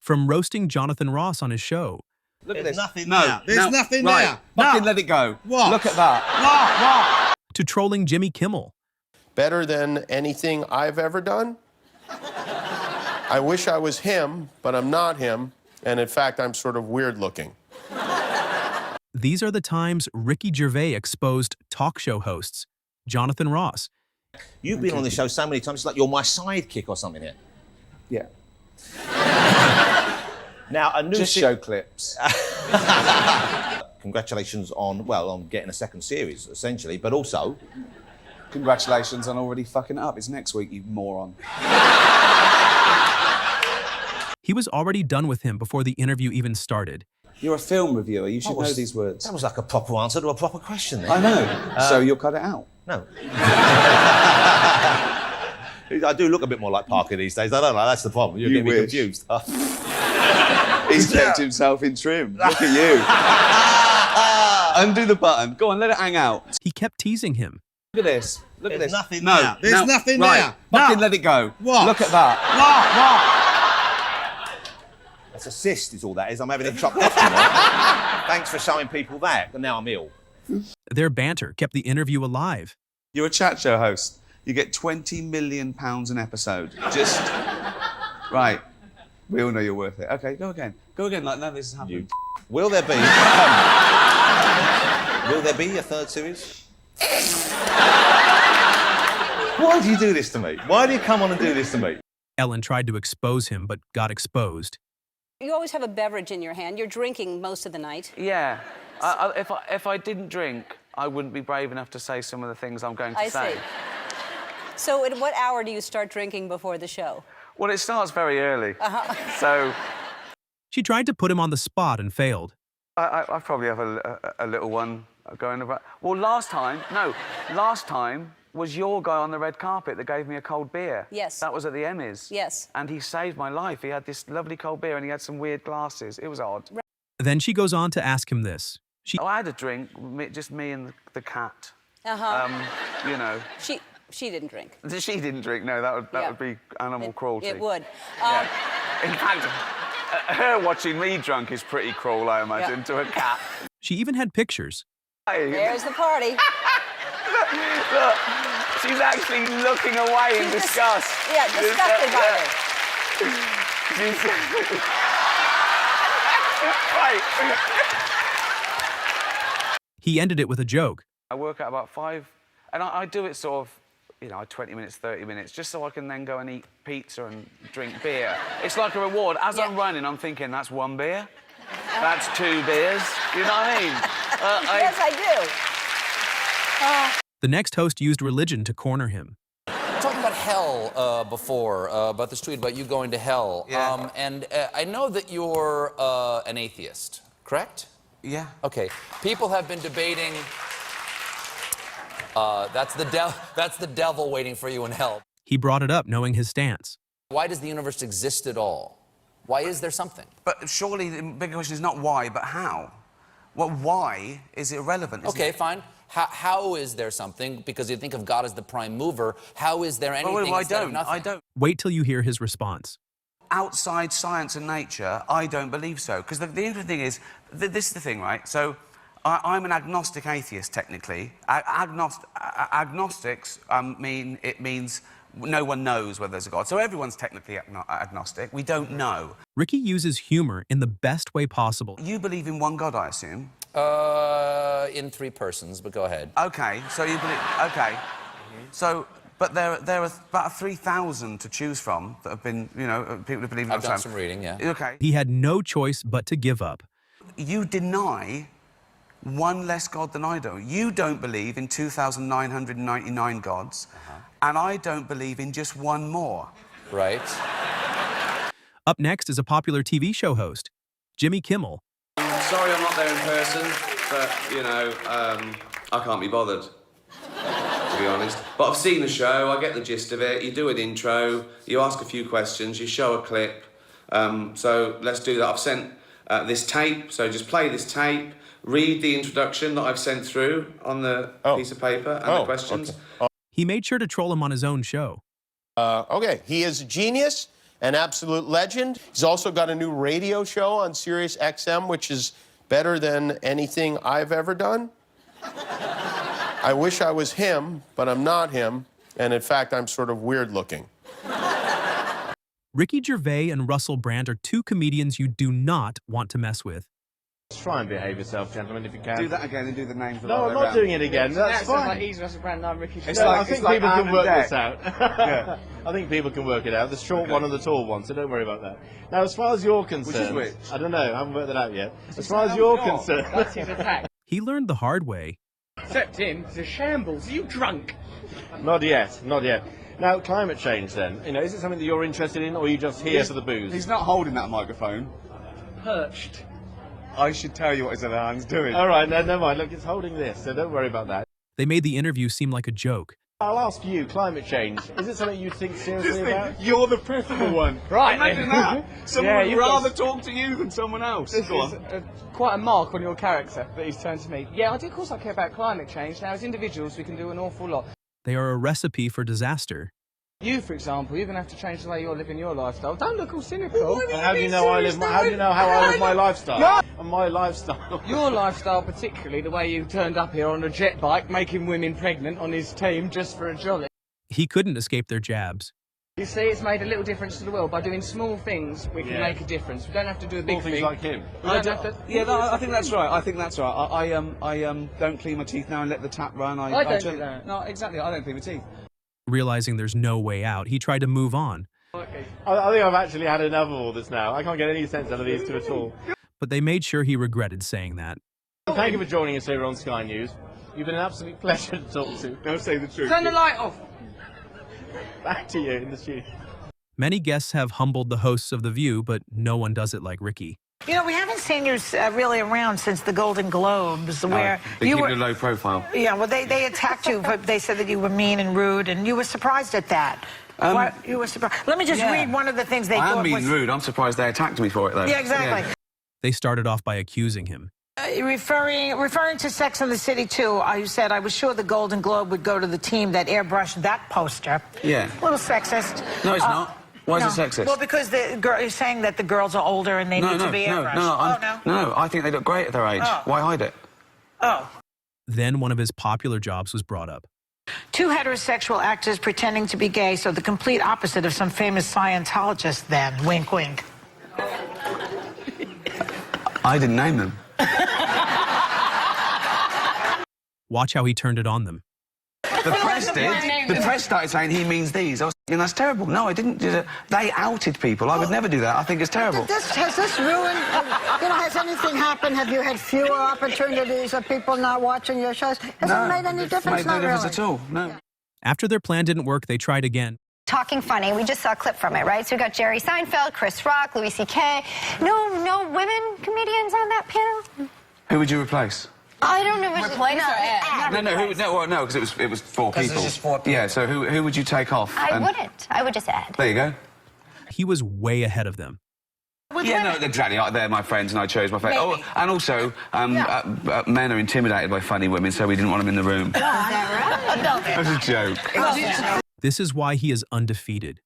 from roasting Jonathan Ross on his show. Look at this. Nothing no, there. There's nothing right. there. Fucking let it go. What? Look at that. What? To trolling Jimmy Kimmel. Better than anything I've ever done? I wish I was him, but I'm not him. And in fact, I'm sort of weird looking. These are the times Ricky Gervais exposed talk show hosts, Jonathan Ross. You've been on the show so many times, it's like you're my sidekick or something here. Yeah. Now, a new Just show clips. Congratulations on, well, on getting a second series, essentially, but also... Congratulations on already fucking it up. It's next week, you moron. He was already done with him before the interview even started. You're a film reviewer. You should know these words. That was like a proper answer to a proper question then. I know. So you'll cut it out? No. I do look a bit more like Parker these days. I don't know, that's the problem. You're getting me confused. He's kept himself in trim. Look at you. Undo the button. Go on, let it hang out. He kept teasing him. Look at this. Look at There's this. nothing no, there. There's nothing there. Fucking let it go. What? Look at that. That's a cyst is all that is. I'm having it chopped off tomorrow. Thanks for showing people that. And now I'm ill. Their banter kept the interview alive. You're a chat show host. You get £20 million an episode. Just... Right. We all know you're worth it. Okay, go again. Go again like none of this has happened. Will there be... will there be a third series? Why do you do this to me? Why do you come on and do this to me? Ellen tried to expose him, but got exposed. You always have a beverage in your hand. You're drinking most of the night. Yeah. If I didn't drink, I wouldn't be brave enough to say some of the things I'm going to say. I see. So at what hour do you start drinking before the show? Well, it starts very early. So... She tried to put him on the spot and failed. I probably have a little one going about... Well, last time was your guy on the red carpet that gave me a cold beer. Yes. That was at the Emmys. Yes. And he saved my life. He had this lovely cold beer and he had some weird glasses. It was odd. Then she goes on to ask him this. I had a drink, just me and the cat. You know. She didn't drink. She didn't drink, no, that would be animal cruelty. It would. Yeah. In fact, her watching me drunk is pretty cruel, I imagine, to a cat. She even had pictures. There's the party. Look, she's actually looking away in disgust. Yeah, disgusted by it. Right. He ended it with a joke. I work out about 5, and I do it sort of, you know, 20 minutes, 30 minutes, just so I can then go and eat pizza and drink beer. It's like a reward. As I'm running, I'm thinking, that's 1 beer, that's 2 beers. You know what I mean? Yes, I do. The next host used religion to corner him. Talking about hell before, about this tweet about you going to hell. Yeah. And I know that you're an atheist, correct? Yeah. Okay. People have been debating... that's the devil waiting for you in hell. He brought it up knowing his stance. Why does the universe exist at all? Why is there something? But surely the bigger question is not why, but how. Well, why is irrelevant, isn't Okay, it? fine. How is there something? Because you think of God as the prime mover. How is there anything Well, instead of nothing? I don't. Wait till you hear his response. Outside science and nature, I don't believe so. Because the interesting thing is, this is the thing, right? So, I'm an agnostic atheist, technically. Agnostics means no one knows whether there's a God. So everyone's technically agnostic. We don't know. Ricky uses humor in the best way possible. You believe in one God, I assume? In 3 persons, but go ahead. Okay, so you believe... Okay. So, but there are about 3,000 to choose from that have been, you know, people who believe in... I've done some reading, yeah. Okay. He had no choice but to give up. You deny one less God than I do. You don't believe in 2,999 gods, and I don't believe in just one more. Right. Up next is a popular TV show host, Jimmy Kimmel. Sorry I'm not there in person, but, you know, I can't be bothered, to be honest. But I've seen the show, I get the gist of it. You do an intro, you ask a few questions, you show a clip. So let's do that. I've sent this tape, so just play this tape, read the introduction that I've sent through on the piece of paper and the questions. He made sure to troll him on his own show. Okay, he is a genius, an absolute legend. He's also got a new radio show on Sirius XM, which is better than anything I've ever done. I wish I was him, but I'm not him. And in fact, I'm sort of weird looking. Ricky Gervais and Russell Brand are two comedians you do not want to mess with. Just try and behave yourself, gentlemen, if you can. Do that again and do the names. No, I'm not doing it again. That's fine. Like he's Russell Brand, I'm Ricky. I think people can work this out. Yeah. I think people can work it out. The short one and the tall one, so don't worry about that. Now, as far as you're concerned... Which is which? I don't know, I haven't worked that out yet. As far as you're concerned... That's his attack. He learned the hard way. Except him, he's a shambles. Are you drunk? Not yet, not yet. Now, climate change then. You know, is it something that you're interested in, or are you just here for the booze? He's not holding that microphone. Perched. I should tell you what his other hand's doing. All right, no, never mind. Look, it's holding this, so don't worry about that. They made the interview seem like a joke. I'll ask you, climate change. Is it something you think seriously about? You're the preferable one. Right. Imagine that. Someone would rather got... talk to you than someone else. This is quite a mark on your character that he's turned to me. Yeah, of course I care about climate change. Now, as individuals, we can do an awful lot. They are a recipe for disaster. You, for example, you're going to have to change the way you're living your lifestyle. Don't look all cynical. How do you know I live? How do you know how I live my lifestyle? No. And my lifestyle. Your lifestyle, particularly the way you turned up here on a jet bike, making women pregnant on his team just for a jolly. He couldn't escape their jabs. You see, it's made a little difference to the world. By doing small things, we can make a difference. We don't have to do a big Small things thing. like him. I think that's right. I think that's right. I don't clean my teeth now and let the tap run. I don't do that. No, exactly. I don't clean my teeth. Realizing there's no way out, he tried to move on. I think I've actually had enough of all this now. I can't get any sense out of these two at all. But they made sure he regretted saying that. Thank you for joining us here on Sky News. You've been an absolute pleasure to talk to. Now say the truth. Turn the light off. Back to you in the studio. Many guests have humbled the hosts of The View, but no one does it like Ricky. You know, we haven't seen you really around since the Golden Globes, where you were low profile. Yeah, well, they attacked you, but they said that you were mean and rude, and you were surprised at that. You were surprised. Let me just read one of the things they thought was... I am mean rude. I'm surprised they attacked me for it, though. Yeah, exactly. Yeah. They started off by accusing him. Referring to Sex and the City, too, you said, I was sure the Golden Globe would go to the team that airbrushed that poster. Yeah. A little sexist. No, it's not. Why is it sexist? Well, because you're saying that the girls are older and they need to be airbrushed. No, I think they look great at their age. Oh. Why hide it? Oh. Then one of his popular jobs was brought up. Two heterosexual actors pretending to be gay, so the complete opposite of some famous Scientologist then. Wink, wink. I didn't name them. Watch how he turned it on them. The press did. The press started saying he means these. I was thinking, that's terrible. No, I didn't do that. They outed people. I would never do that. I think it's terrible. Has this ruined, has anything happened? Have you had fewer opportunities of people not watching your shows? Has it made any difference? Made no difference at all, no. After their plan didn't work, they tried again. Talking Funny, we just saw a clip from it, right? So we got Jerry Seinfeld, Chris Rock, Louis C.K. No women comedians on that panel? Who would you replace? I don't know. Replace or add? No, because it was four people. Because it's just 4 people. Yeah, so who would you take off? I wouldn't. I would just add. There you go. He was way ahead of them. No, exactly. They're my friends, and I chose my friends. Oh, and also, men are intimidated by funny women, so we didn't want them in the room. Oh, is that right? That's a joke. This is why he is undefeated.